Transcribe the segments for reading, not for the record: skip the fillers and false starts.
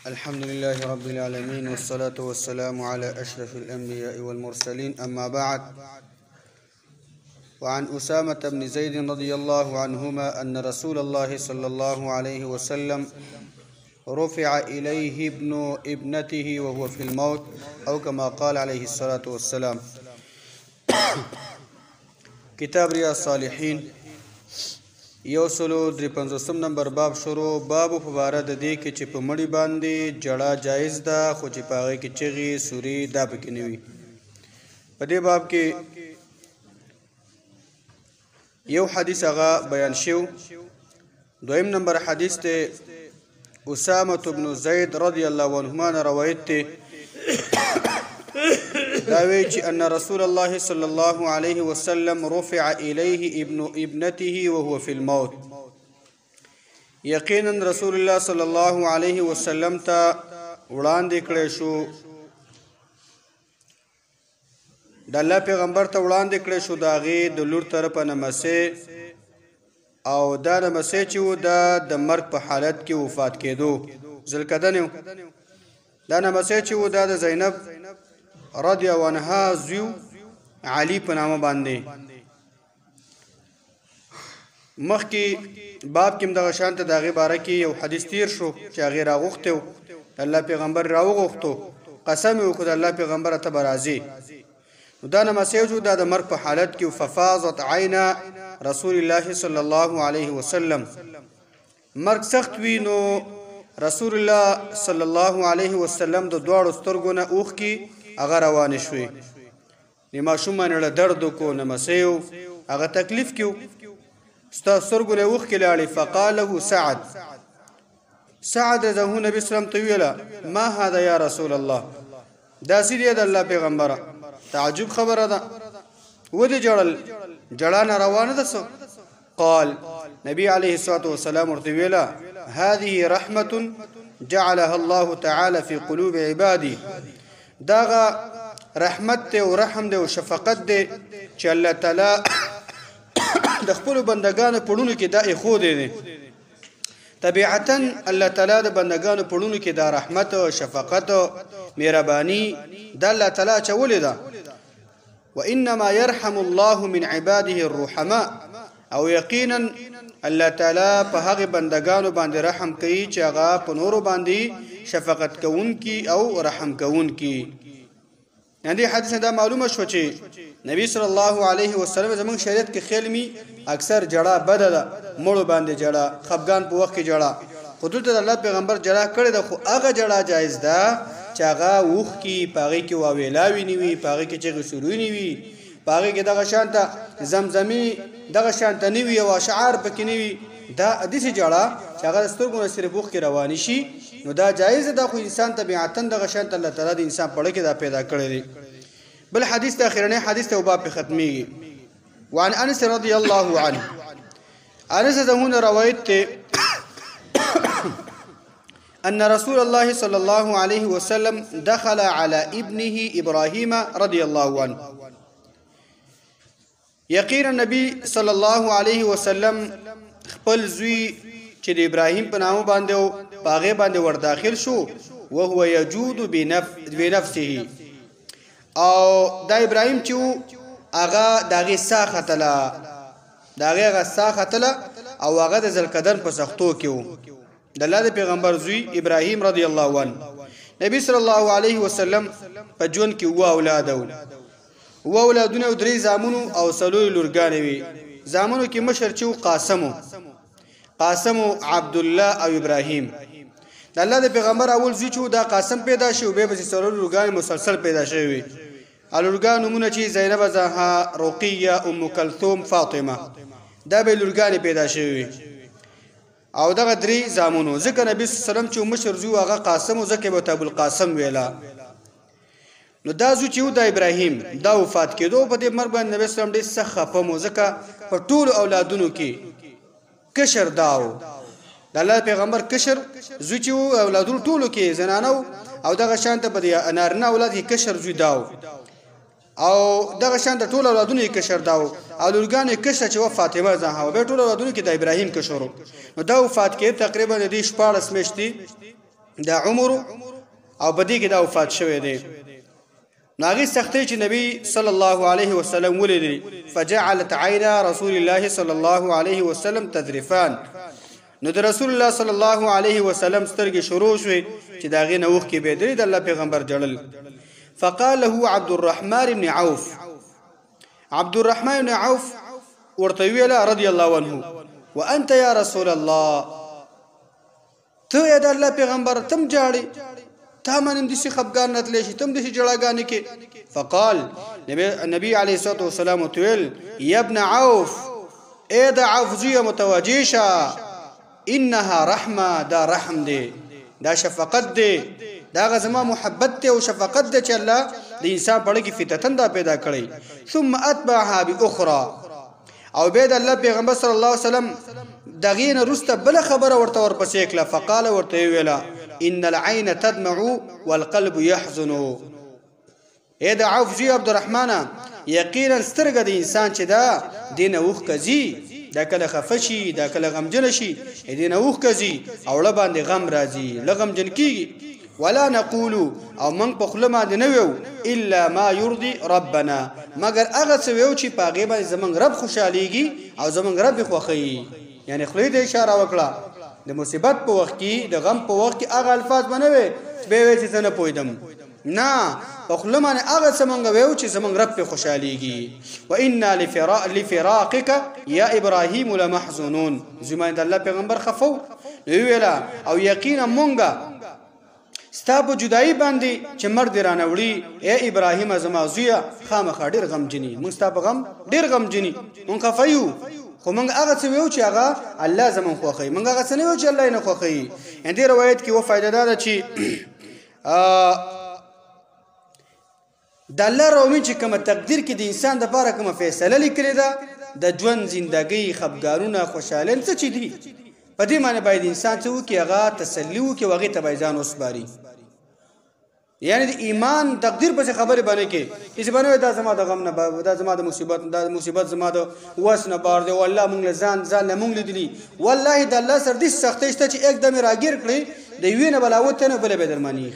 الحمد لله رب العالمين والصلاة والسلام على أشرف الأنبياء والمرسلين أما بعد. وعن أسامة بن زيد رضي الله عنهما أن رسول الله صلى الله عليه وسلم رفع إليه ابن ابنته وهو في الموت أو كما قال عليه الصلاة والسلام. کتاب ریاض الصالحین یو سلو درې پنځوسم نمبر باب شروع. باب په باره د دې کې چې په مړي باندې جړه جایز ده خو چې په هغې کې چغې سوري دا پکې نه وي. په دې باب کې یو حدیث هغه بیان شو. دویم نمبر حدیث ته اسامة بن زید رضی الله عنهما نه روایت ته داوی چې ان رسول الله صلی الله علیه وسلم رفع الیه ابن ابنته وهو فی الموت. یقینا رسول الله صلی الله علیه وسلم ته وړاندې کړی شو، د الله پیغمبر ته وړاندې کړی شو د هغې د لور طرفه نمسی، او دا نمسی چې و دا د مرګ په حالت کې وفات کېدو، ذوالقدن و. دا نمسی چې و دا د زینب رضی الله عنها زوی علی په نامه باندې. مخکې باب کې دغه شان ته د هغې باره کې یو حدیث تیر شو چې هغې راغوښتی و، د الله پیغمبر راوغوښتو، قسم یې وکړو د الله پیغمبره ته به راځې. نو دا نمسی و دا د مرګ په حالت کې ففاضت عین رسول الله صلی الله علیه وسلم. مرګ سخت وي نو رسول الله صلی الله علیه وسلم د دواړو سترګو نه اوښکې هغه روانې شوې. د ماشوم باندې له درد وکړو، نمسی و، هغه تکلیف کې و، ستا سترګو نه اوښکې لاړې. فقال له سعد، سعد رضی الله نبي اسلام ته ویله ما هذا یا رسول الله، داسې دی د الله پیغمبره، تعجب خبره ده، ودې جړل، جړه نه روانه ده څه؟ قال نبی علیه الصلاة والسلام ورته ویله هذه رحمة جعلها الله تعالى في قلوب عباده، داغه رحمت دی او رحم دی او شفقت دی چې الله تعالی د خپلو بندګانو پړونو کې دا ایښودی دی. طبیعتا الله تعالی د بندګانو پړونو کې دا رحمت او شفقت او مهرباني دا الله تعالی اچولې ده. وانما يرحم الله من عباده الرحماء، او یقینا الله تعالی په هغه بندګانو باندې رحم کوي چې هغه په نورو باندې شفقت کوونکي او رحم کوونکي. یعنی حدیث دا معلومه شو چې نبی صلی الله علیه وسلم زموږ شریعت کې خیلمی اکثر جړه بده ده، مړو باندې جړه، خفګان په وخت کې جړه، خو دلته د الله پیغمبر جړه کړې ده، خو هغه جړه جایز ده چې هغه اوښکې په هغې کې واویلاوي نه وي، په هغې کې چغې سوري نه وي، په هغې کې دغه شانته زمزمي دغه شانته نه وي او اشعار پکې نه وي. دا داسې جړه چې هغه د سترګو نه صرف اوښکې روانې شي، نو دا جایز ده، خو انسان طبیعتا دغه شانته الله تعالی د انسان په زړه کې دا پیدا کړی دی. بل حدیث ته اخرنی حدیث ته باب ختمیږي. وعن انس رضی الله عنه، انس زمونه روایت ته ان رسول الله صلی الله علیه وسلم دخل على ابنه ابراهیم رضی الله عنه. یقینا نبی صلی الله علیه وسلم خپل زوی چې د ابراهیم په نامه باندې او په هغې باندې ورداخل شو، وهو یجود بنفسه، او دا ابراهیم چې و هغه د هغې ساه ختله، د هغې هغه ساه ختله او هغه د ذوالقدن په سختو کې و. د الله د پیغمبر زوی ابراهیم رضی الله عنه. نبی صلی الله علیه وسلم په ژوند کې اووه اولاده و، اووه اولادونه او درې زامنو او څلور لورګانې وي. زامنو کې مشر چې و قاسم و عبدالله او ابراهیم. د الله د پیغمبر اول زوی چې و دا قاسم پیدا شو، بیا پسې څلور لورګانې مسلسل پیدا شوې وي. لورګانو نومونه چې زینب، زهرا، رقیه، ام کلثوم، فاطمه، دا به لورګانې پیدا شوې وي. او دغه درې زامنو، ځکه نبي صلی الله علیه وسلم چې مشر زوی هغه قاسم و، ځکه به ورته ابوالقاسم ویله. نو دا زوی چې و د ابراهیم دا وفات کېدو، په دې مرګ باندې نبي صلی الله علیه وسلم ډېر سخت خفه و، ځکه په ټولو اولادونو کې کشر دا و، د الله پیغمبر کشر زوی چې و اولادونو ټولو کې زنانه او دغه شانته په دې نارینه اولاد کې کشر زوی دا و، او دغه شانته ټول اولادونو کې کشر دا و، او لورګانې کشره چې و فاطمه زهرا، بیا ټول اولادونو کې د ابراهیم کشر و. نو دا وفات کې تقریبا د دې 14 میاشتې دا عمر او بدی کې دا وفات شوی دی. ناغي سختي چې نبی صلی الله علیه وسلم ولید فجعلت عین رسول الله صلی الله علیه وسلم تذرفان. نو د رسول الله صلی الله علیه وسلم سترګې شروع شوې چې دا غي نوخ کې به د الله پیغمبر جړل. فقال له عبد الرحمن بن عوف. عبد الرحمن بن عوف ورته ویل رضی الله عنه وانت يا رسول الله ته یا د الله پیغمبر تم جاړي تا منم دي خفګان نتلی شي تم دي جړاګانی کې. فقال نبی عليه الصلاه والسلام تقول يا ابن عوف اي دا عوفزيه متوجيشه انها رحمه دا رحم دي دا شفقت دي دا غزما محبت ته او شفقت ده چې الله د انسان په لګي فتتن دا پیدا کړی. ثم اتبعها باخرى او بيد الله پیغمبر صلی الله علیه وسلم دغین رسته بل خبره ورته ورپسې کړه. فقال ورته ویلا ان العين تدمع والقلب يحزن. اې د عوف جی عبد الرحمن یقینا سترګه د انسان چې دا دینه وخ کزي دا کله خفشي دا کله غمجن شي دینه وخ کزي او له باندې غم راځي لغم جن کیږي. ولا نقول او من په خله باندې نه ویو الا ما يرضي ربنا مگر هغه څه ویو چې پاغه باندې زمونږ رب خوشاليږي او زمونږ رب خوخي. یعنی خلی د اشاره وکړه د مصیبت په وخت کې د غم په وخت کې هغه الفاظ بنوي به وي چې نه پویدم نه په خله باندې هغه څه مونږ ویو چې زمونږ رب خوشاليږي. وانا لفراقك يا ابراهيم لمحزونون. زموږ د الله پیغمبر خفو ویلا او یقینا مونږه ستا په جدایي باندې چې مرد رانه وړي اے ابراهیم زما زویا خامخا ډیر غم جنې مونږ ستا په غم ډیر غم جنې مونږ خفایو خو مونږ هغه څه ویو چې هغه الله زمون خوښي مونږ هغه څه نه ویو چې الله نه خوښي. ان دې روایت کې و فائدہ ده چې د الله رومي چې کوم تقدیر کې د انسان د لپاره کوم فیصله لیکلې ده د ژوند ژوندۍ خفګانونه خوشاله څه چي دي په دې معنی باید انسان څه وکړي هغه تسلی وکړي وغه ته بایزان وسپاري. یعنی د ایمان تقدیر په خبره باندې کې چې باندې دا زما د غم نه دا زما د مصیبت زما د واس نه بار دی والله مونږ ځان مونږ لیدلی والله د الله سر دې سختې شته چې یک دم راګیر کړی د وینه بلاوت نه بل به درمانی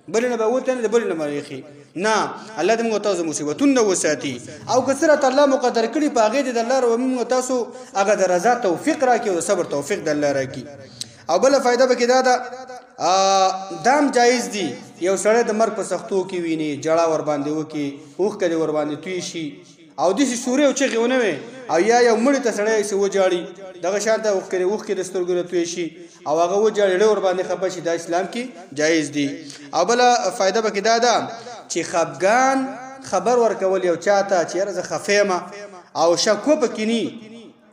بل نه به وته نه بل نه مریخي نه الله دې موږ تاسو مصیبتونه وساتي او کثرت الله مقدر کړی په هغه د الله رو موږ تاسو هغه د رضا توفیق راکړي او صبر توفیق د الله راکړي. او بل فائدہ به کې دا دام جایز دي یو سره د مرګ په سختو کې ویني جړه ور باندې وکي اوخ کړي ور باندې توي شي او د سورې او چې غونه وي او یا مړی ته سړی سو وجاړي دغه شانته اوخ کړي د سترګو توي شي او هغه وجاړي ور باندې خپه شي د اسلام کې جایز دي. او بل فائدہ به کې دا چې خفګان خبر ورکول یو چاته چې رزه خفیمه او شکو پکینی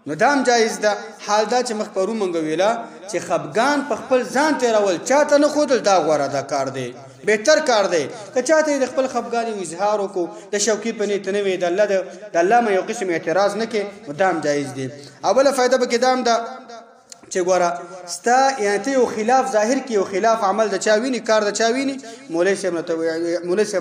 نو دام جایز ده. حال دا چې مخبرو منګ ویلا چې خفګان په خپل ځان تیرول چاته نه خودل دا غوړه دا کار دی بهتر کار دی که چاته د خپل خفګان اظهار وکړو د شوقي په نیت نه وي د الله ما یو قسم اعتراض نه کې دام جایز دی. او بل فائدہ به کې دام ده چې ګوره ستا یعنی ته یو خلاف ظاهر کې یو خلاف عمل د چاوینی کار د چاوینی مولوی صاحب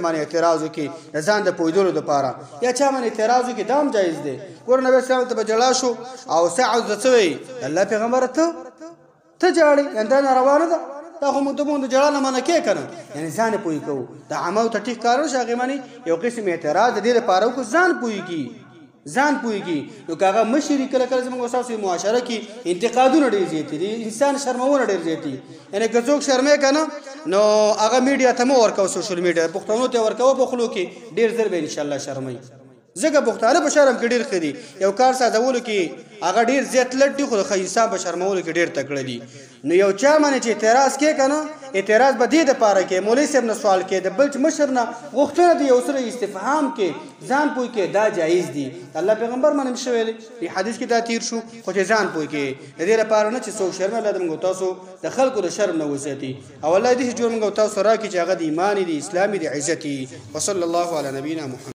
باندې اعتراض وکي ځان د پویدلو لپاره یا چا باندې اعتراض وکي دام جایز دی. ګور نبی اسلام ته بجلا شو او سعد دڅوي الله پیغمبر ته جاړي انده روانه ده دا خو مونږ د جړانه منه کې کنه یعنی ځان پوي کو د عمو ته ټیک کارو شاګی مانی یو قسم اعتراض د دې لپاره کو ځان پويږي نو کاغه مشری کله کله زموږ اساسي معاشره کې انتقادونه ډیر زیات دي انسان شرمونه ډیر زیات دي یعنی که څوک شرمې کنه نو هغه میډیا ته مو ورکاو سوشل میډیا پښتنو ته ورکاو په خلکو کې ډیر زر به ان شاء الله شرمای زګه پښتانه په شرم کې ډیر خدي یو کار سازولو کې هغه ډیر زیات لټي خو خو انسان په شرمولو کې ډیر تکړه دي. نو یو چا باندې چې اعتراض کې کنه اعتراض به دې د پاره کې مولوی صاحب نه سوال کې د بل مشر نه غوښتنه دی یو سره استفهام کې ځان پوي کې دا جایز دي. الله پیغمبر باندې شویل په حدیث کې دا تیر شو خو چې ځان پوي کې د دې لپاره نه چې څوک شرم الله دې تاسو د خلکو د شرم نه وساتي او الله دې جوړ موږ تاسو راکې چې هغه د ایمان دي اسلامي دي عزتي. وصلی الله علی نبینا محمد.